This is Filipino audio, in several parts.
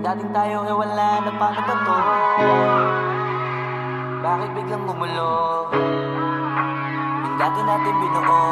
dating tayo ay wala na, paano ba to? Bakit biglang gumulo? Yung dati natin binuo,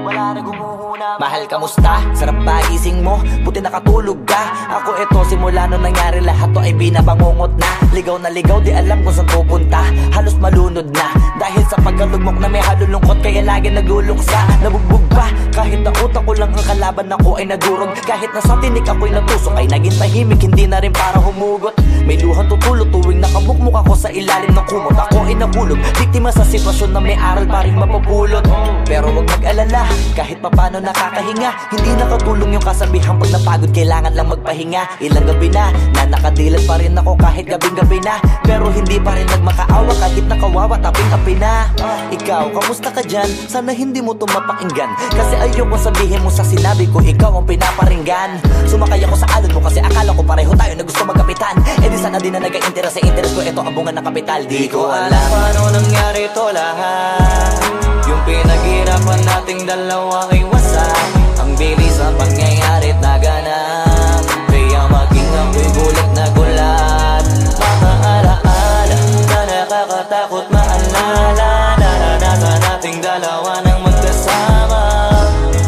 wala na gumuhuna. Mahal, kamusta? Sarap ba gising mo? Buti nakatulog ka. Ako eto, simula nung nangyari lahat to ay binabangungot na. Ligaw na ligaw, di alam kung saan pupunta. Halos malunod na dahil sa pagkalugmok na may halulungkot, kaya lagi nagluluksa. Nabugbog pa, kahit na utak ko lang ang kalaban ako ay nagurog. Kahit na sa tinik ako'y natusok ay naging tahimik, hindi na rin para humugot. May luhang tutulog tuwing nakabukmuk ako sa ilalim ng kumot. Ako ay nahulog, biktima sa sitwasyon na may aral pa rin mapupulot. Pero wag mag-alala, kahit papano nakakahinga. Hindi nakatulong yung kasabihan, pag napagod kailangan lang magpahinga. Ilang gabi na nakadilat pa rin ako kahit gabing-gabi na. Pero hindi pa rin nagmakaawa kahit nakawawa taping-api na. Ikaw, kamusta ka dyan? Sana hindi mo to mapakinggan, kasi ayoko sabihin mo sa sinabi ko ikaw ang pinaparinggan. Sumakay ako sa alon mo kasi akala ko pareho tayo na gusto magkapitan. Eh di sana din na nag-interest sa interest ko, ito ang bunga ng kapital. Di ko alam paano nangyari to lahat. Yung pinaghirapan nating dalawa ay wasak. Ang bilis ang pangyayari't naganap, kaya maging ako'y gulat na gulat. Mga alaala na nakakatakot maalala, naranasan nating dalawa nang magkasama.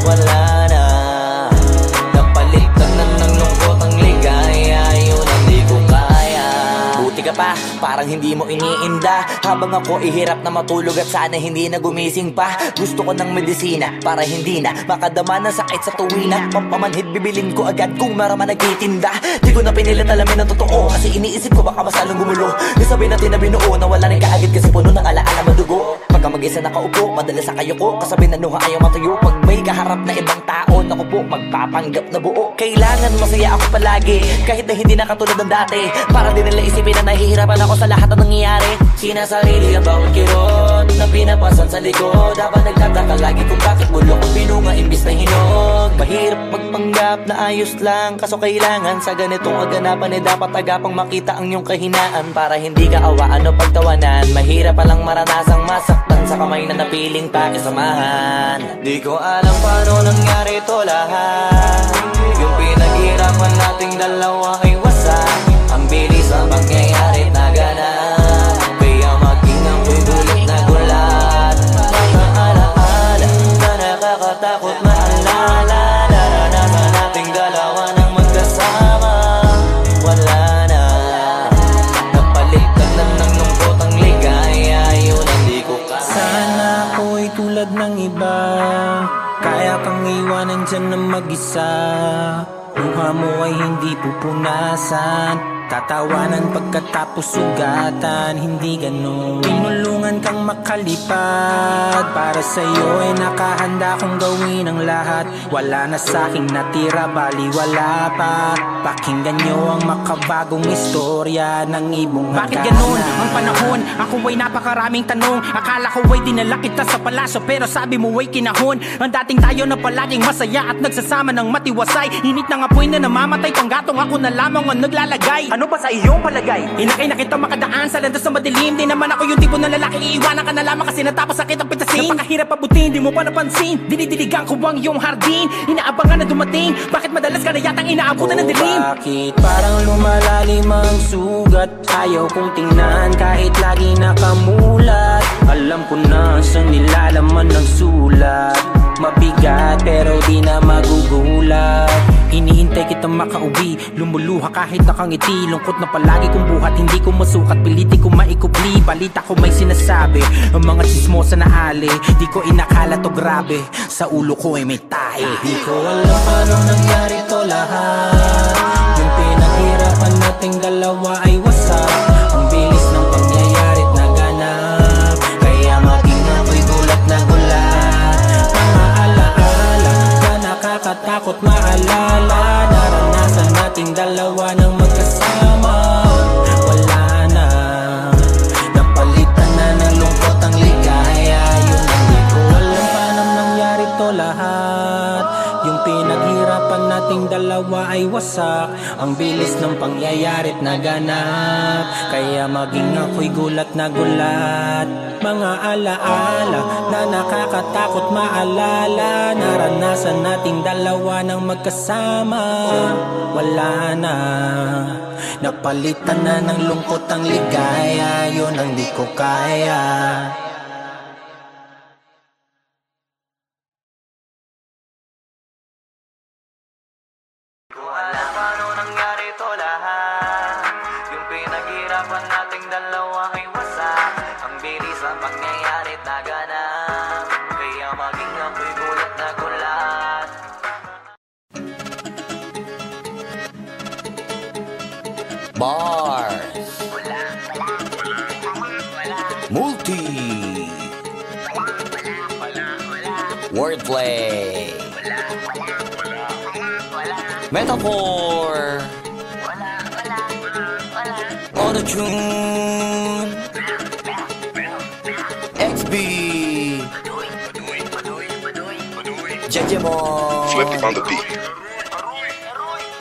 Wala na, napalitan na ng lungkot ang ligaya, yun ang di ko kaya. Buti ka pa, parang hindi mo iniinda, habang ako ihirap na matulog at sana hindi na gumising pa. Gusto ko ng medisina para hindi na makadama ng sakit sa tuwina. Pampamanhid bibilin ko agad kung maraman nagtitinda. Di ko na pinilit alamin ang totoo, kasi iniisip ko baka masalong gumulo. Di sabihin natin na binuo na wala rin kaagad, kasi puno ng alaala madugo. Pagka mag-isa nakaupo, madalas sa kayo ko, kasabi na nuha ayaw matuyo. Pag may kaharap na ibang tao, naku po, magpapanggap na buo. Kailangan masaya ako palagi, kahit na hindi na katulad ng dati. Para din nila isipin na nahihirapan ako sa lahat ng nangyayari. Sinasarili ang bawat kirot na pinapasan sa likod, habang nagtataka lagi kung bakit bulok ang pinunga imbis na hinog. Mahirap magpanggap na ayos lang, kaso kailangan sa ganitong aganapan dapat agapang makita ang iyong kahinaan, para hindi ka awaan o pagtawanan. Mahirap palang maranasang masaktan sa kamay na napiling pakisamahan. Di ko alam paano nangyari to lahat. Yung pinaghirapan nating dalawa ay wasak. Ang bilis ang pangyayari't naganap, kaya maging ako'y gulat na gulat. Mga alaala na nakakatakot maalala, naranasan nating dalawa nang magkasama. Wala na, napalitan na ng lungkot ang ligaya, yun ang di ko kaya. Sana ako'y tulad ng iba, kaya kang iwanan dyan na mag-isa. Luha mo ay hindi pupunasan, tatawanan pagkatapos sugatan, hindi ganun. Tinulungan kang makalipad, para sa'yo ay nakahanda kong gawin ang lahat. Wala na sa'king natira, bali wala pa. Pakinggan nyo ang makabagong istorya ng ibong hagana. Bakit ganun ang panahon? Ako ay napakaraming tanong. Akala ko ay dinala kita sa palasyo, pero sabi mo ay kinahon. Ang dating tayo na palaging masaya at nagsasama ng matiwasay. Init ng apoy na namamatay, panggatong ako na lamang ang naglalagay. Ano ba sa iyong palagay? Inakay na kita makadaan sa landas na madilim. Di naman ako yung tipo ng lalaki, iiwanan ka na lamang kasi natapos sakit ang pitasin. Napakahirap abutin, di mo pa napansin. Dinidiligan ko ang iyong hardin, inaabangan na dumating. Bakit madalas ka na yatang inaabutan ng dilim? Bakit parang lumalalim ang sugat? Ayaw kong tingnan kahit lagi nakamulat. Alam ko na sa nilalaman ng sulat. Mabigat pero di na magugulat. Hinihintay kitang makauwi, lumuluha kahit nakangiti. Lungkot na palagi kong buhat, hindi ko masukat, piliti ko maikubli. Balita ko may sinasabi, ang mga chismosa na ali. Di ko inakala to grabe, sa ulo ko ay may tae. Di ko alam paano nangyari to lahat. Yung pinaghirapan nating dalawa ay wasak. Ang bilis ng pangyayari't naganap, kaya maging ako'y gulat na gulat. Mga alaala na nakakatakot maalala, naranasan nating dalawa nang magkasama. Wala na, napalitan na ng lungkot ang ligaya. Yun ang di ko alam paano nangyari to lahat. Yung pinaghirapan natin nating dalawa ay wasak. Ang bilis ng pangyayari't naganap, kaya maging ako'y gulat na gulat. Mga alaala na nakakatakot maalala, naranasan nating dalawa ng magkasama. Wala na, napalitan na ng lungkot ang ligaya, yun ang di ko kaya. Ko alam paano nangyari to lahat. Yung pinaghirapan nating dalawa ay wasak. Ang bilis ang pangyayari't naganap, kaya maging ako'y gulat na gulat. Bars Multi Wordplay Metaphor Auto-tune XB Jejemon Flippy on the beat.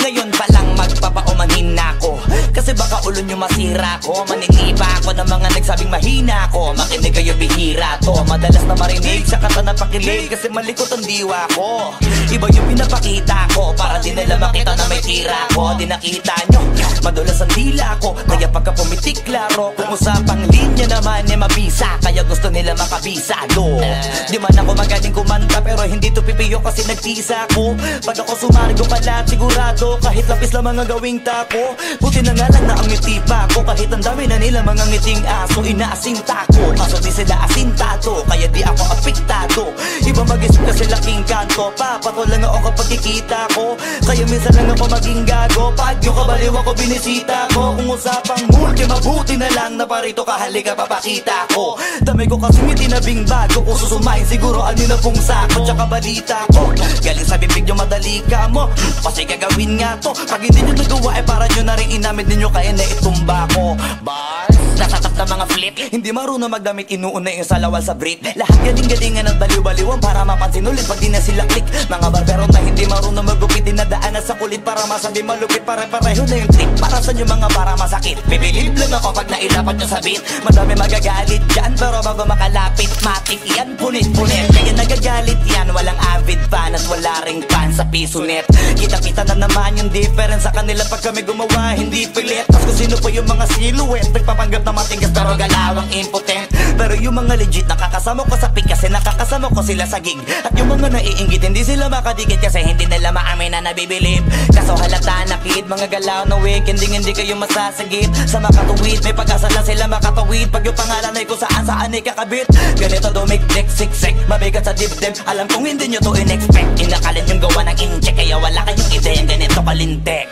Ngayon pa lang magpapaumanhin na ako, kasi baka ulo nyo masira ko. Maniniba ako ng mga nagsabing mahina ko. Makinig kayo, bihira to. Madalas na marinig sa kata na pakilig, kasi malikot ang diwa ko. Iba yung pinapakita ko, para di nila makita na may tira ko. Di nakita nyo, madulas ang dila ko, kaya pagka pumitik klaro. Kung usapang linya naman ay mabisa, kaya gusto nila makabisado. Di man ako magaling kumanta, pero hindi to pipiyo kasi nagtisa ko. Pag ako sumargo pala, sigurado kahit lapis lang mga gawing tapo. Buti na nga lang na ang ngiti pa ko, kahit ang dami na nila mga ngiting aso. Inaasinta ko, kaso di sila asintado, kaya di ako apektado. Iba mag-isip kasi laking kanto, papato lang ako kapag kikita ko. Kaya minsan lang ako maging gago, pag yung kabaliw ako binisita ko. Kung usapang multi, mabuti na lang na parito ka, halika papakita ko. Dami ko kasi itinabing bago, kung susumayin siguro ano na pong sako. Tsaka balita ko, galing sa bibig yung madali ka mo, kasi gagawin nga to. Pag hindi nyo nagawa ay para nyo na rin inamin ninyo, kaya na itumba ko. Bars, nasatap na mga flip, hindi marunong magdamit, inuuna yung salawal sa brief. Lahat galing-galingan ng baliw-baliwan para mapansin ulit pag di na sila click. Mga barbero na hindi marunong magupit, dinadaanan sa kulit para masabi malupit. Pare-pareho na yung trip, para sa nyo mga para masakit. Bibilib lang ako pag nailapat nyo sa beat. Madami magagalit dyan, pero bago makalapit matik yan, punit-punit. Kaya nagagalit yan, walang avid fan at wala ring fan sa piso net. Kita-kita na naman yung difference sa kanila pag kami gumawa, hindi pilit. Tapos kung sino pa yung mga silhouette, nagpapanggap na matigas pero galawang impotent. Pero yung mga legit nakakasama ko sa pick, kasi nakakasama ko sila sa gig. At yung mga naiinggit, hindi sila makadikit, kasi hindi nila maamin na nabibilib. Kaso halata na kid, mga galaw na week, hindi kayo masasagip. Sa makatuwid, may pag-asa lang sila makatawid. Pag yung pangalan ay kung saan ay kakabit. Ganito dumikdik, siksik, mabigat sa dibdib. Alam kong hindi nyo to in-expect, inakalit yung gawa ng incheck, kaya wala kayong ideya, ganito kalintek.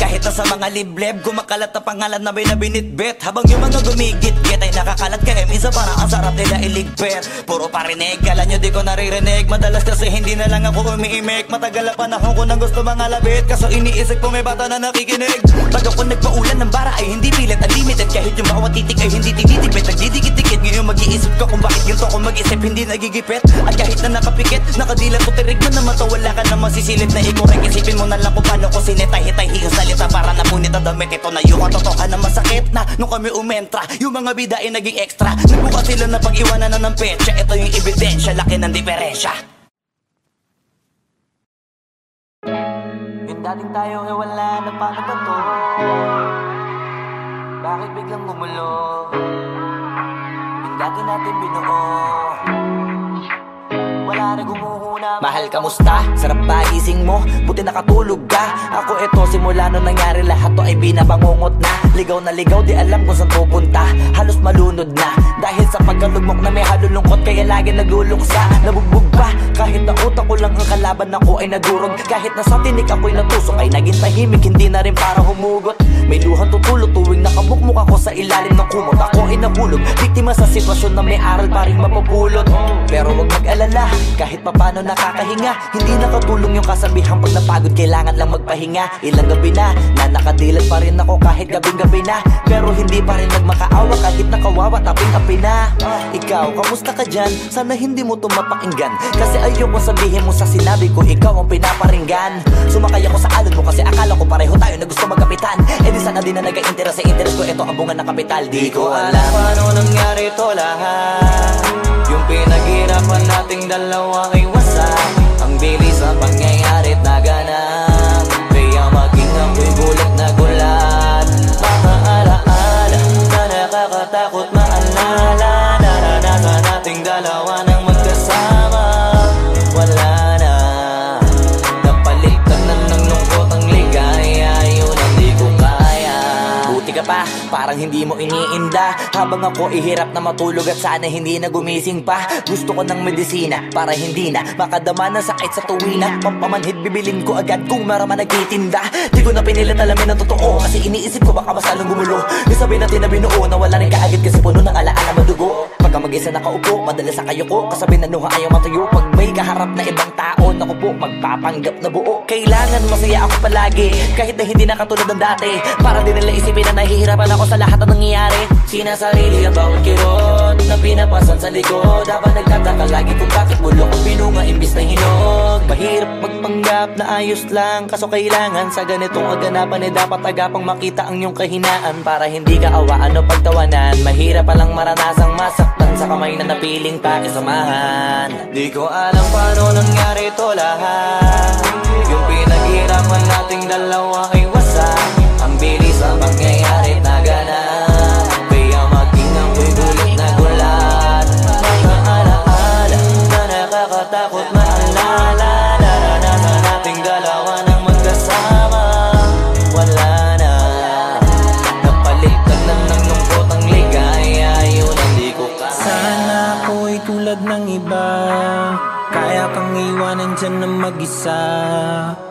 Kahit na sa mga libleb, kumakalat na pangalan na may nabinitbit. Habang yung mga gumigit-git ay nakakalat, kaya minsan parang ang sarap nila iligpit. Puro parinig, kala nyo di ko naririnig. Madalas kasi hindi na lang ako umiimik. Matagal na panahon ko nang gusto mga labit, kaso iniisip ko may bata na nakikinig. Pag ako nagpaulan ng bara ay hindi pilit, unlimited. Kahit yung bawat titik ay hindi tinitipid, nagdidikit-dikit. Ngayon mag-iisip ko kung bakit yung to ko mag-isip hindi nagigipit. At kahit na nakapikit, nakadilat ko tirig mo na mata, wala ka na masisilip na ikaw rin. Isipin mo na lang kung paano ko sinetay-hitay yung salita para napunit ang damit. Ito na yung katotohan na masakit na nung kami umentra, yung mga bida ay naging extra. Nagbuka sila na pag-iwanan na ng petsa. Ito yung ebidensya, laki ng diferensya. Yung dating tayo ay wala na, paano ba to? Bakit biglang gumulo? Yung dati natin binuo, wala na gumuhuna. Mahal, kamusta? Sarap ba gising mo? Buti nakatulog ka. Ako eto, simula nung nangyari lahat to ay binabangungot na. Ligaw na ligaw, di alam kung saan pupunta. Halos malunod na, dahil sa pagkalugmok na may halulungkot, kaya lagi nagluluksa. Nabugbog pa, kahit na utak ko lang ang kalaban ako ay nagurog. Kahit na sa tinik ako'y natusok, ay naging tahimik, hindi na rin para humugot. May luhang tutulog tuwing nakabukmuk ako sa ilalim ng kumot. Ako ay nahulog, biktima sa sitwasyon na may aral pa rin mapupulot. Pero wag mag-alala, kahit papano nakakahinga. Hindi nakatulong yung kasabihan, pag napagod kailangan lang magpahinga. Ilang gabi na nakadilat pa rin ako kahit gabing-gabi na, pero hindi pa rin nagmakaawa kahit nakawawa taping-api na. Ikaw, kamusta ka dyan? Sana hindi mo mapakinggan, kasi ayoko sabihin mo sa sinabi ko ikaw ang pinaparinggan. Sumakay ako sa alon mo kasi akala ko pareho tayo na gusto magkapitan. Eh di sana di na nag-interest sa interest ko, ito ang bunga ng kapital. Di ko alam paano nangyari to lahat. Yung pinaghirapan nating dalawa ay wasak. Ang bilis ang pangyayari't naganap, kaya maging ako'y gulat na gulat. Mga alaala na nakakatakot maalala, naranasan nating dalawa nang magkasama. Wala na, napalitan na ng lungkot ang ligaya, yun ang di ko kaya. Buti ka pa, parang hindi mo iniinda, habang ako ihirap na matulog at sana hindi na gumising pa. Gusto ko ng medisina para hindi na makadama ng sakit sa tuwina. Pampamanhid bibilin ko agad kung marama nagtitinda. Di ko na pinilit alamin ang totoo, kasi iniisip ko baka masalong gumulo. Isabi natin na binuo, nawala rin kaagad kasi puno ng alaala madugo. Pagka mag-isa nakaupo, madalas sa kayo ko, kasabi na nuha ayaw matuyo. Pag may kaharap na ibang tao, naku po, magpapanggap na buo. Kailangan masaya ako palagi, kahit na hindi na katulad ng dati, para din nila isipin na nahihirapan ako sa lahat ng nangyayari. Sinasarili ang bawat kirot na pinapasan sa likod, habang nagtataka lagi kung bakit bulok ang binunga imbis na hinog. Mahirap magpanggap na ayos lang, kaso kailangan sa ganitong kaganapan eh dapat agapang makita ang iyong kahinaan, para hindi ka awaan o pagtawanan. Mahirap palang maranasang masaktan sa kamay na napiling pakisamahan. Di ko alam paano nangyari to lahat. Yung pinaghirapan nating dalawa ay wasak. Ang bilis ang pangyayari naganap, kaya maging ako'y gulat na gulat. Mga alaala na nakakatakot maalala, naranasan nating dalawa nang magkasama. Wala na, napalitan na ng lungkot ang ligaya, yun ang di ko kaya. Sana ako'y tulad ng iba, kaya kang iwanan dyan na mag-isa.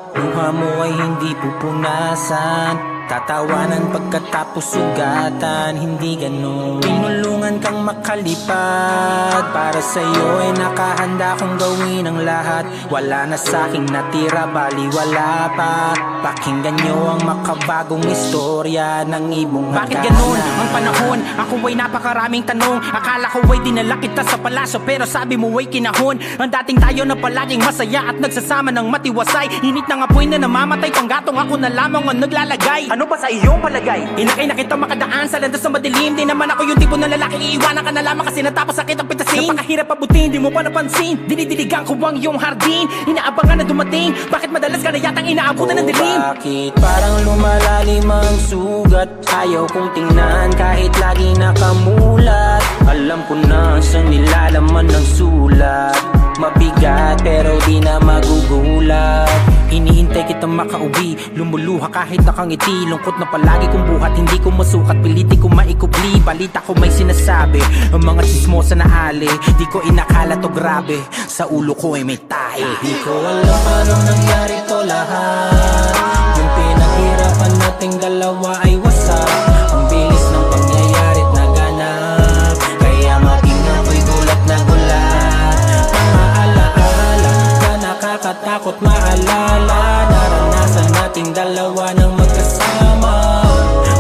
Luha mo ay hindi pupunasan, tatawanan pagkatapos sugatan. Hindi ganon, tinulungan kang makalipad. Para sa'yo ay nakahanda kong gawin ang lahat. Wala na sa'king natira, bali wala pa. Pakinggan nyo ang makabagong istorya ng ibong hagana. Bakit ganun ang panahon? Ako ay napakaraming tanong. Akala ko ay dinala kita sa palasyo, pero sabi mo ay kinahon. Ang dating tayo na palaging masaya at nagsasama ng matiwasay. Init ng apoy na namamatay, panggatong ako na lamang ang naglalagay. Ano ba sa iyong palagay? Inakay na kita makadaan sa landas ng madilim. Di naman ako yung tipo ng lalaki, iiwanan ka na lamang kasi natapos sakit ang pitasin. Napakahirap pabutin, di mo pa napansin. Dinidiligan ko ang iyong hardin, inaabangan na dumating. Bakit madalas ka na yatang inaabutan ng dilim? Bakit parang lumalalim ang sugat? Ayaw kong tingnan kahit lagi nakamulat. Alam ko na sa nilalaman ng sulat. Mabigat pero di na magugulat. Iniintay kitang makauwi, lumuluha kahit nakangiti. Lungkot na palagi kong buhat, hindi ko masukat, piliti ko maikubli. Balita ko may sinasabi, ang mga chismosa na ali. Di ko inakala to grabe, sa ulo ko ay may tahi. Di ko alam paano nangyari to lahat. Yung pinaghirapan nating dalawa ay wasak. Ang bilis ng pangyayari't naganap, kaya maging ako'y gulat na gulat. Mga alaala na nakakatakot maalala, naranasan nating dalawa nang magkasama.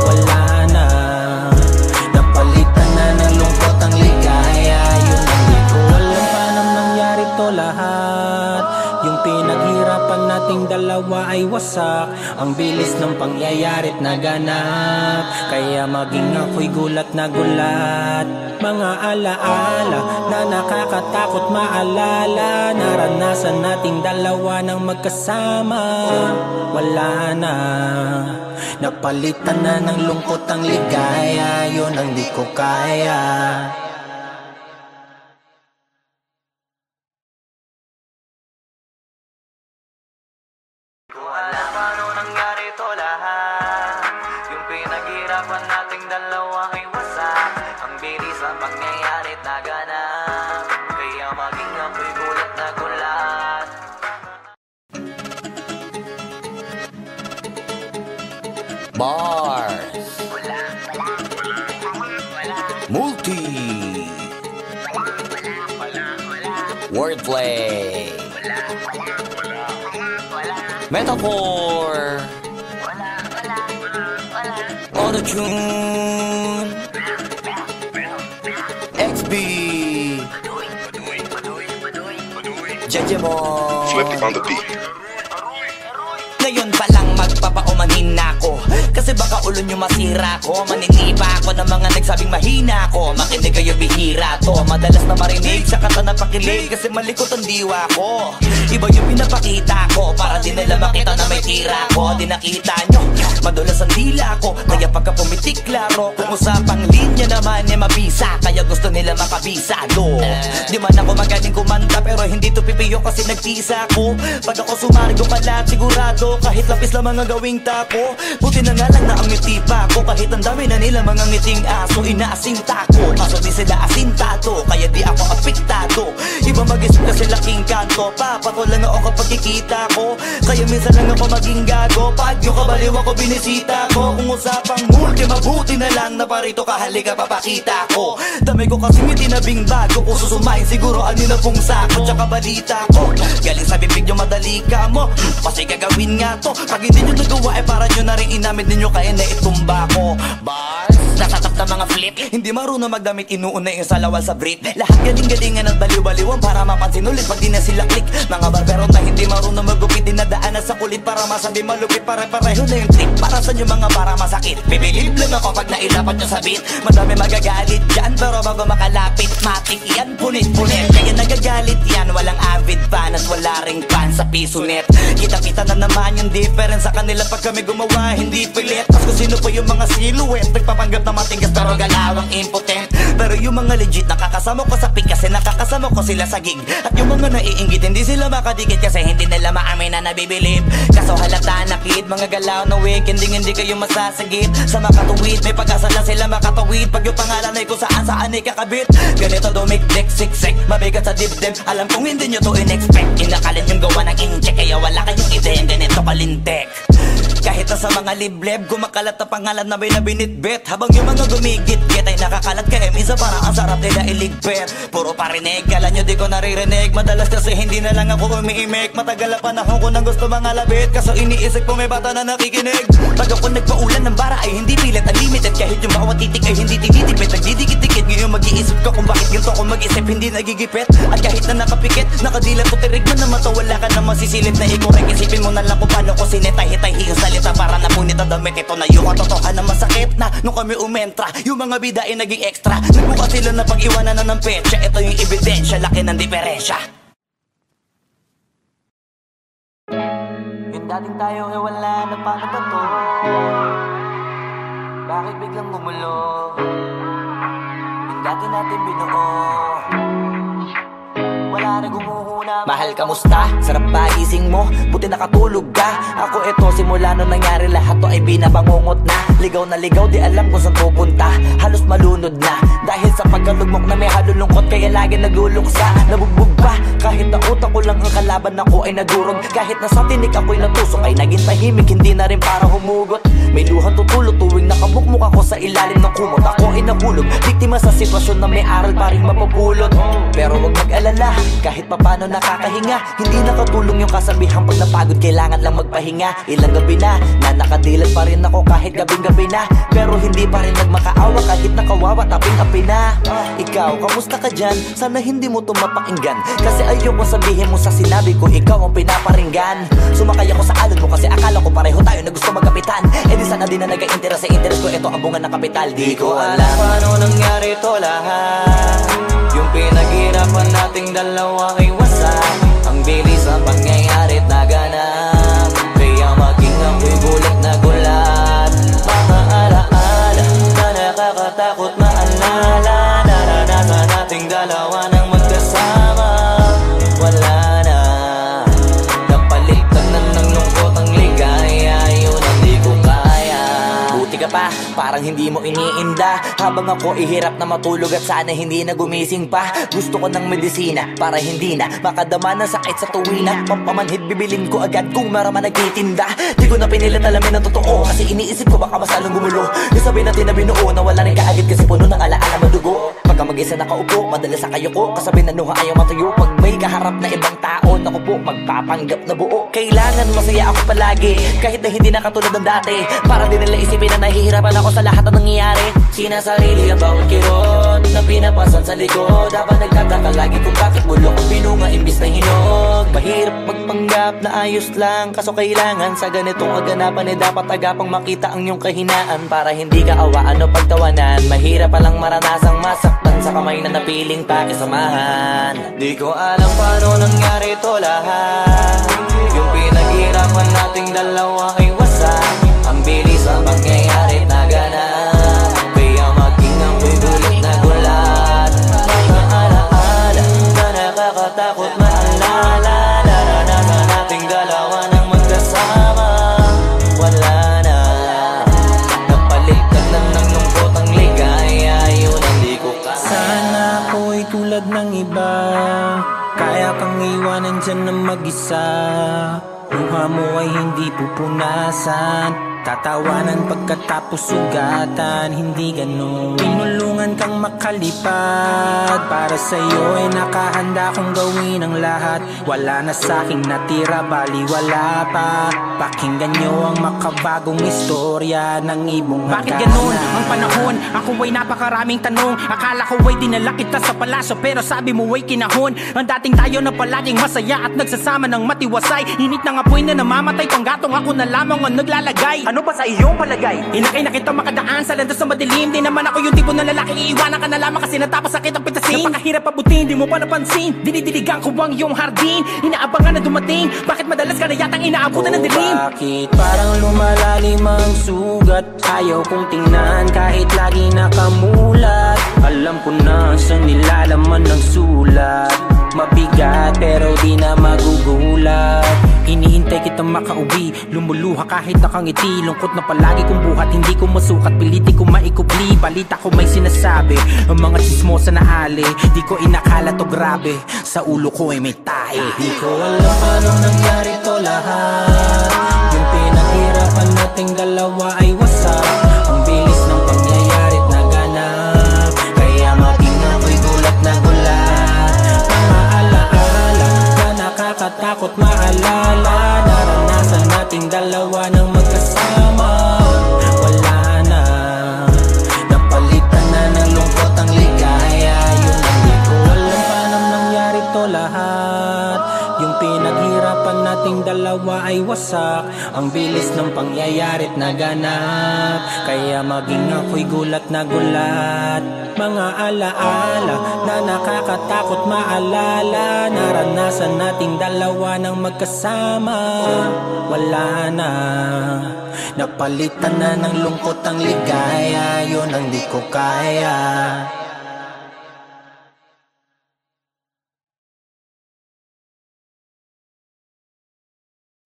Wala na, napalitan na ng lungkot ang ligaya. Yun ang di ko alam paano nangyari to lahat. Yung pinaghirapan nating dalawa ay wasak. Ang bilis ng pangyayari't naganap, kaya maging ako'y gulat na gulat. Mga alaala na nakakatakot maalala, naranasan nating dalawa nang magkasama. Wala na, napalitan na ng lungkot ang ligaya. Yun ang di ko kaya. Alam paano nangyari to lahat. Yung pinaghirapan nating dalawa ay wasak. Ang bilis ang pangyayari't naganap, kaya maging ako'y gulat na gulat. Bars Multi Wordplay. Metaphor. Auto-tune. XB. Jejemon. Flip on the beat. Ngayon pa lang magpapaumanhin na ako, kasi baka ulo nyo masira ko. Maninipa ako ng mga nagsabing mahina ko. Makinig kayo, bihira to. Madalas na marinig sa kata na pakilig, kasi malikot ang diwa ko. Iba yung pinapakita ko, para di nila makita na may tira ko. Di nakita nyo, madulas ang dila ko, kaya pagka pumitik klaro. Kung usapang linya naman eh mabisa, kaya gusto nila makabisa do. Di man ako magaling kumanta, pero hindi to pipiyo kasi nagpisa ko. Pag ako sumargo pala sigurado, kahit lapis lang mga gawing tapo. Buti na nga lang na ang ngiti pa ko, kahit ang dami na nila mga ngiting aso. Inaasinta ko, kaso di sila asintado, kaya di ako apektado. Iba mag-isip kasi laking kanto, papato lang ako kapag kikita ko. Kaya minsan lang ako maging gago, pag yung kabaliw ako binisita ko. Kung usapang multi, mabuti na lang na parito ka, halika papakita ko. Dami ko kasi ngiti na bing bago, kung susumayin siguro ano na pong sako. Tsaka balita ko, galing sa bibig nyo madali ka mo, kasi gagawin nga to. Pag hindi nyo nagawa eh para nyo na rin inamit ninyo, kaya na itumba ko. Bars, nasatap na mga flip, hindi marunong magdamit, inuuna yung salawal sa brief. Lahat galing-galingan at baliw-baliwan para mapansin ulit pag di na sila click. Mga barbero na hindi marunong magupit, dinadaanan sa kulit para masabi malupit. Pare-pareho na yung trip, para sa nyo mga para masakit. Bibilib lang ako pag nailapat nyo sa beat. Madami magagalit dyan, pero bago makalapit matik yan, punit-punit. Kaya nagagalit yan, walang avid fan at wala ring fan sa piso net. Kita-kita na naman yung difference sa kanila pag kami gumawa, hindi pilit. Mas kung sino pa yung mga silhouette, nagpapanggap na matinggas pero galawang impotent. Pero yung mga legit nakakasama ko sa pick, kasi nakakasama ko sila sa gig. At yung mga naiinggit, hindi sila makadikit, kasi hindi nila maamin na nabibilib. Kaso halata na kid, mga galaw na week, hindi kayo masasagit. Sa makatuwid, may pag-asa lang sila makatawid. Pag yung pangalan ay kung saan ay kakabit. Ganito dumikdik, siksik, mabigat sa dibdib. Alam kong hindi nyo to in-expect, inakalit yung gawa ng incheck, kaya wala kayong ideya, ganito kalintek. Kahit na sa mga libleb, gumakalat na pangalan na may nabinitbit. Habang yung mga gumigit-git ay nakakalat kaya minsan parang ang sarap nila iligpit. Puro parinig, kala nyo di ko naririnig. Madalas kasi hindi na lang ako umiimik. Matagal na panahon ko nang gusto mga labit, kaso iniisip ko may bata na nakikinig. Pag ako nagpaulan ng bara ay hindi pilit, unlimited. Kahit yung bawat titik ay hindi tinitipid, nagdidikit-dikit. Ngayon mag-iisip ko kung bakit ganito ako mag-isip, hindi nagigipit. At kahit na nakapikit, nakadilat o tirig mo na mata, wala ka na masisilip na ikorek. Isipin mo na lang kung paano ko sinetay-hitay yung salita para napunit ang damit. Ito na yung katotohan na masakit na nung kami umentra, yung mga bida ay naging extra. Nagbukas sila na pag-iwanan na ng petsa. Ito yung ebidensya, laki ng diferensya. Yung dating tayo ay wala na paano ba to? Bakit biglang gumulo? Yung dati natin binuo, wala na gumuhuna. Mahal, kamusta? Sarap ba gising mo? Buti nakatulog ka. Ako ito, simula nung nangyari lahat to ay binabangungot na. Ligaw na ligaw, di alam kung saan pupunta. Halos malunod na, dahil sa pagkalugmok na may halulungkot, kaya lagi nagluluksa. Nabugbog pa, kahit na utak ko lang ang kalaban, ako ay nagurog. Kahit na sa tinik ako'y natusok, ay naging tahimik, hindi na rin para humugot. May luhan tutulog tuwing nakabukmuk ako sa ilalim ng kumot. Ako ay nahulog, biktima sa sitwasyon na may aral pa rin mapupulot. Pero wag mag-alala, kahit papano nakakahinga. Hindi nakatulong yung kasabihan, pag napagod kailangan lang magpahinga. Ilang gabi na nakadilat pa rin ako kahit gabing-gabi na. Pero hindi pa rin nagmakaawa kahit nakawawa, taping-api na. Ikaw, kamusta ka dyan? Sana hindi mo to mapakinggan, kasi ayoko sabihin mo sa sinabi ko, ikaw ang pinaparinggan. Sumakay ako sa alon mo kasi akala ko pareho tayo na gusto magkapitan. Eh di sana din na nag-interest sa interest ko, ito ang bunga ng kapital. Di ko alam paano nangyari to lahat. Yung pinaghirapan nating dalawa ay wasak. Ang bilis ang pangyayari't naganap, kaya maging ako'y gulat na gulat. Mga alaala na nakakatakot maalala, naranasan nating dalawa nang magkasama. Wala na, napalitan na ng lungkot ang ligaya, yun ang di ko kaya. Buti ka pa, parang hindi mo iniinda. Habang ako ihirap na matulog at sana hindi na gumising pa. Gusto ko ng medisina para hindi na makadama ng sakit sa tuwina. Pampamanhid bibilin ko agad kung maraman nagtitinda. Di ko na pinilit alamin ang totoo, kasi iniisip ko baka mas lalong gumulo. Yung sabi natin na binuo na wala rin kaagad, kasi puno ng alaala madugo. Pag ka mag-isa nakaupo, madalas sa kayo ko, kasabi na nuha ayaw matuyo. Pag may kaharap na ibang tao, naku po, magpapanggap na buo. Kailangan masaya ako palagi, kahit na hindi na katulad ng dati. Para din nila isipin na nahihirapan ako sa lahat ng nangyayari. Sinasarili ang bawat kirot na pinapasan sa likod, habang nagtataka lagi kung bakit bulok ang pinunga imbis na hinog. Mahirap magpanggap na ayos lang, kaso kailangan sa ganitong kaganapan dapat agapang makita ang iyong kahinaan. Para hindi ka awaan o pagtawanan, mahirap palang maranasang masaktan sa kamay na napiling pakisamahan. Di ko alam paano nangyari to lahat, yung pinaghirapan nating dalawa ay wasak. Ang bilis ang pangyayari na ganap, kaya maging ako'y gulat na gulat. Mga alaala na nakakatakot maalala, naranasan nating dalawa nang magkasama. Wala na, napalitan na ng lungkot ang ligaya, yun ang di ko kaya. Sana ako'y tulad ng iba, kaya kang iwanan dyan ng mag-isa. Luha mo ay hindi pupunasan, tatawanan pagkatapos sugatan. Hindi ganon, tinulungan kang makalipad. Para sa'yo ay nakahanda kong gawin ang lahat. Wala na sa'king natira, baliwala pa. Pakinggan nyo ang makabagong istorya ng ibong Bakit ganun ang panahon? Ako ay napakaraming tanong. Akala ko ay dinala kita sa palaso, pero sabi mo ay kinahon. Ang dating tayo na palaging masaya at nagsasama ng matiwasay. Init ng apoy na namamatay, panggatong ako na lamang ang naglalagay. Ano ba sa iyong palagay? Inakay na kita makadaan sa landas na madilim. Di naman ako yung tipo na lalaki, iiwanan ka na lamang kasi natapos sakit ang pitasin. Napakahirap abutin, di mo pa napansin. Dinidiligan ko ang iyong hardin, inaabangan na dumating. Bakit madalas ka na yatang inaabutan ng dilim? Bakit parang lumalalim ang sugat? Ayaw kong tingnan kahit lagi nakamulat. Alam ko na sa nilalaman ng sulat. Mabigat pero di na magugulat. Hinihintay kitang makauwi, lumuluha kahit nakangiti. Lungkot na palagi kong buhat, hindi ko masukat, piliti ko maikubli. Balita ko may sinasabi, ang mga chismosa na ali. Di ko inakala to grabe, sa ulo ko ay may tae. Di ko alam paano nangyari to lahat, yung pinaghirapan nating dalawa ay wasak. Ang bilis ng pangyayari't naganap, kaya maging ako'y gulat na gulat. Mga alaala na nakakatakot maalala, naranasan nating dalawa nang magkasama. Wala na, napalitan na ng lungkot ang ligaya. Yun ang di ko alam paano nangyari to lahat, yung pinaghirapan nating dalawa ay wasak. Ang bilis ng pangyayari't naganap, kaya maging ako'y gulat na gulat. Mga alaala na nakakatakot maalala, naranasan nating dalawa nang magkasama. Wala na, napalitan na ng lungkot ang ligaya. Yun ang di ko kaya.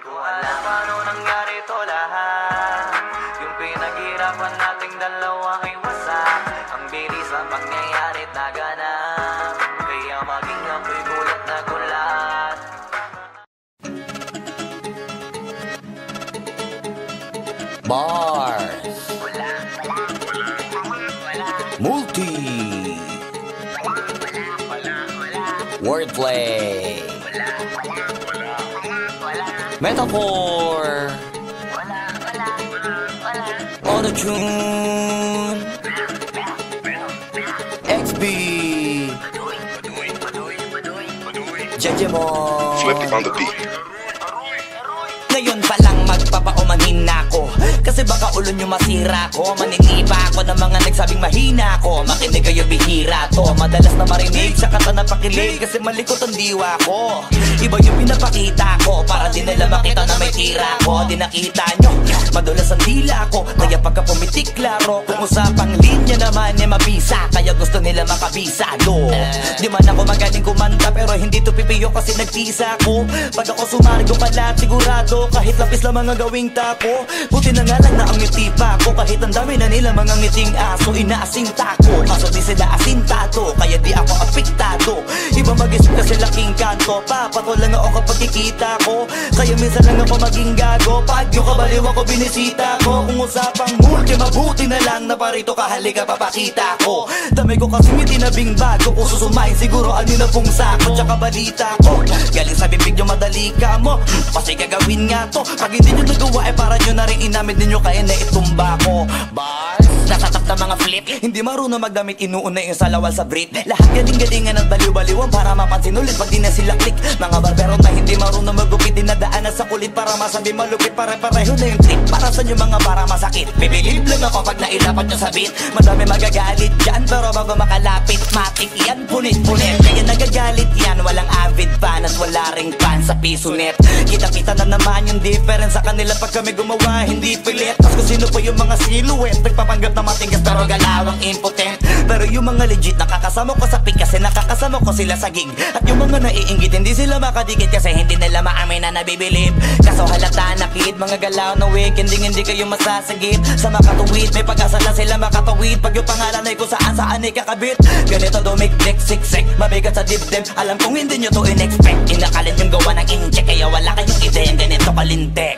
Alam paano nangyari to lahat, yung pinaghirapan nating dalawa ay wasak. Ang bilis ang pangyayari't naganap, kaya maging ako'y gulat na gulat. Bars Multi Wordplay Metaphor Auto-tune XB Jejemon Flip it on the beat. Ngayon palang magpapaumanhin na ako, kasi baka ulo nyo masira ko. Maninipa ako ng mga nagsabing mahina ko. Makinig kayo bihira to, madalas na marinig sa kata na pakilig, kasi malikot ang diwa ko. Iba yung pinapakita ko, para din nila makita na may tira ko. Di nakita nyo, madulas ang dila ko, kaya pagka pumitik klaro. Kung usapang linya naman eh mabisa, kaya gusto nila makabisado. Di man ako magaling kumanta, pero hindi to pipiyo kasi nagtisa ko. Pag ako sumari ko pala sigurado, kahit lapis lang mga gawing tapo. Buti na nga lang na ang ngiti pa ko. Kahit ang dami na nila mga ngiting aso, inaasinta ko. Kaso di sila asintado, kaya di ako apektado. Iba mag-isip kasi laking kanto, papato lang ako kapag kikita ko. Kaya minsan lang ako maging gago, pag yung kabaliw ako binisita ko. Kung usapang multi, mabuti na lang na parito ka, halika papakita ko. Dami ko kasi itinabing bago, kung susumayin siguro ano na pong sako. Tsaka balita ko, galing sa bibig nyo madali ka mo, kasi gagawin nga to. Pag hindi nyo nagawa para nyo na rin inamid ninyo, kaya na itumba ko. Bars, nasatap na mga flip, hindi marunong magdamit, inuuna yung salawal sa brief. Lahat galing-galingan at baliw-baliwan para mapansin ulit pag di na sila click. Mga barbero na hindi marunong magupit, dinadaanan sa kulit para masabi malupit. Pare-pareho na yung trip, para sa nyo mga para masakit. Bibilib lang ako pag nailapat nyo sa beat. Madami magagalit dyan, pero bago makalapit, matik yan, punit-punit. Kaya nagagalit yan, walang avid fan at wala ring fan sa piso net. Kita-kita na naman yung difference sa kanila pag kami gumawa, hindi pilit. Tapos kung sino pa yung mga silhouette, nagpapanggap na matigas pero galawang impotent. Pero yung mga legit, nakakasama ko sa pick kasi nakakasama ko sila sa gig. At yung mga naiinggit, hindi sila makadikit kasi hindi nila maamin na nabibilib. Kaso halata na kid, mga galaw na week, hindi kayo masasagip. Sa makatuwid, may pag-asa na sila makatawid. Pag yung pangalan ay kung saan ay kakabit. Ganito dumiklik, siksik, mabigat sa dibdib. Alam kong hindi nyo to in-expect. Inakalit yung gawa ng incheck, kaya wala kayong ideyang ganito kalintek.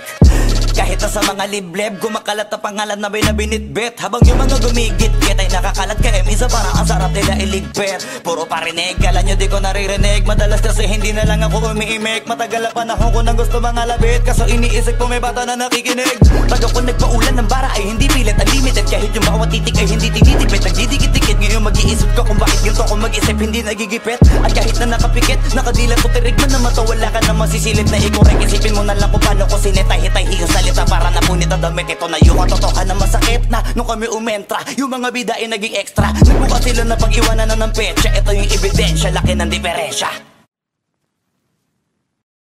Kahit na sa mga libleb, gumakalat na pangalan na may nabinitbit. Habang yung mga gumigit-git ay nakakalat, kaya minsan parang ang sarap nila iligpit. Puro parinig, kala nyo di ko naririnig. Madalas kasi hindi na lang ako umiimik. Matagal na panahon ko nang gusto mga labit, kaso iniisip ko may bata na nakikinig. Pag ako nagpaulan ng bara ay hindi pilit, unlimited. Kahit yung bawat titik ay hindi tinitipid, nagdidikit-dikit. Ngayon mag-iisip ko kung bakit ganito ako mag-isip, hindi nagigipit. At kahit na nakapikit, nakadilat o tirig man na mata, wala ka na masisilip na ikorek. Isipin mo na lang kung paano ko sinetay-hitay yung salita para napunit ang damit. Ito na yung katotohan na masakit na nung kami umentra, yung mga bida ay naging extra. Nagbuka sila na pag-iwanan na ng petsa. Ito yung ebidensya, laki ng diferensya.